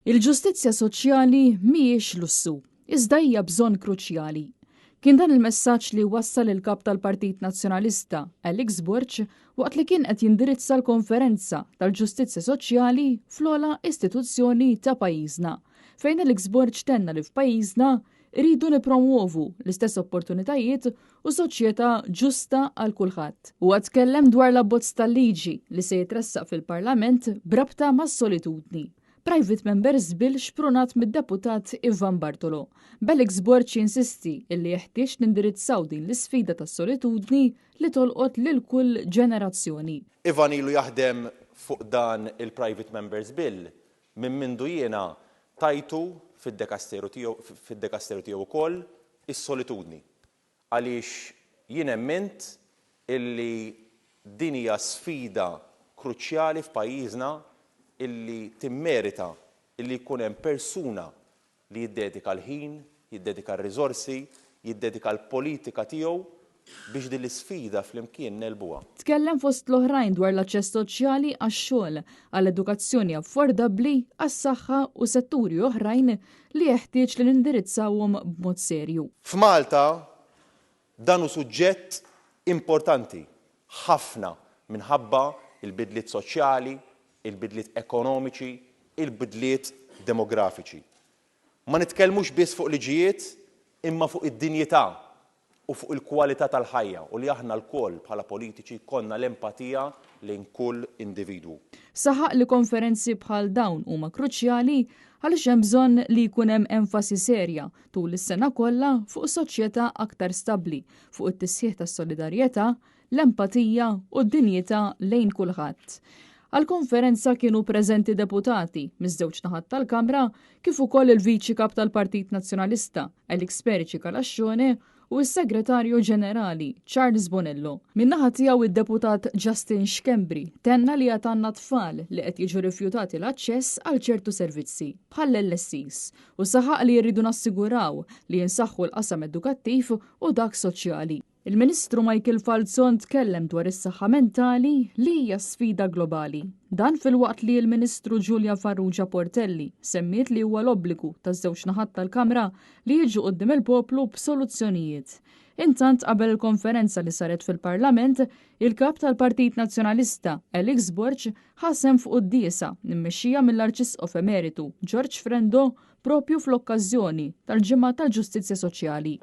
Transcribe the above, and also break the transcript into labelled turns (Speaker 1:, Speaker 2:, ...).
Speaker 1: Il-ġustizzja soċjali mhijiex lussu, iżda hija bżonn kruċjali. Kien dan il-messaġġ li wassal il-kap tal-Partit Nazzjonalista, Alex Burch, waqt li kien qed jindirizza l-konferenza tal-ġustizzja soċjali fl-ogħla istituzzjoni ta' pajjiżna, fejn Alex Burch tenna li f'pajjiżna iridu nippromuovu l-istess opportunitajiet u soċjetà ġusta għal kulħadd. Huwa tkellem dwar l-abbozz tal-liġi li se jitressaq fil-Parlament brabta mas-solitudni. Private Members Bill xprunat mid-deputat Ivan Bartolo. Alex Burch insisti illi jeħtieġ nindirizzaw din l-isfida tas-solitudni li tolqot lil kull ġenerazzjoni.
Speaker 2: Ivan ilu jaħdem fuq dan il-Private Members Bill minn mindu jiena tajtu fid-dekasteru tiegħu wkoll is-solitudni. Għaliex jien emment illi din hija sfida kruċjali f'pajjiżna illi timmerita illi jkun hemm persuna li jiddedika l-ħin, jiddedika r-riżorsi, jiddedika l-politika tiegħu biex din l-isfida flimkien nelbuha.
Speaker 1: Tkellem fost l-oħrajn dwar l-aċċess soċjali għax-xogħol, għall-edukazzjoni affordabbli, għas-saħħa u setturi oħrajn li jeħtieġ li nindirizzawhom b'mod serju.
Speaker 2: F'Malta dan hu suġġett importanti ħafna minħabba il-bidliet soċjali, il-bidliet ekonomiċi, il-bidliet demografiċi. Ma nitkellmux biss fuq liġijiet imma fuq id-dinjità u fuq il-kwalità tal-ħajja u li aħna l-koll bħala politiċi konna l-empatija lejn kull individwu.
Speaker 1: Saħaq li konferenzi bħal dawn huma kruċjali għaliex hemm bżonn li jkun hemm enfasi serja tul is-sena kollha fuq soċjetà aktar stabbli, fuq it-tisħiħ tas-solidarjetà, l-empatija u d-dinjità lejn kulħadd. Għal-konferenza kienu preżenti deputati miż-żewġ naħat tal-Kamra kif ukoll il-Viċi Kap tal-Partit Nazzjonalista Alex Perici Kalaxxone u s-Segretarju Ġenerali Charles Bonello. Min-naħa tiegħu id-deputat Justin Xkembri tenna li għatanna tfal li qed jiġu rifjutati l-aċċess għal ċertu servizzi bħal l-LSIs u saħaq li jridu nassiguraw li jinsaħħu l-qasam edukattiv u dak soċjali. Il-Ministru Michael Falzon tkellem dwar is-saħħa mentali li hija sfida globali. Dan fil-waqt li l-Ministru Giulia Farrugia Portelli semmiet li huwa l-obbligu taż-żewġ naħat tal-Kamra li jiġu quddiem il-poplu b'soluzzjonijiet. Intant qabel il-konferenza li saret fil-Parlament, il-kap tal-Partit Nazzjonalista Alex Burch ħasem fuq id-diesa mmexxija mill-Arċisqof Emeritu George Frendo propju fl-okkażjoni tal-Ġimgħa tal-Ġustizzja Soċjali.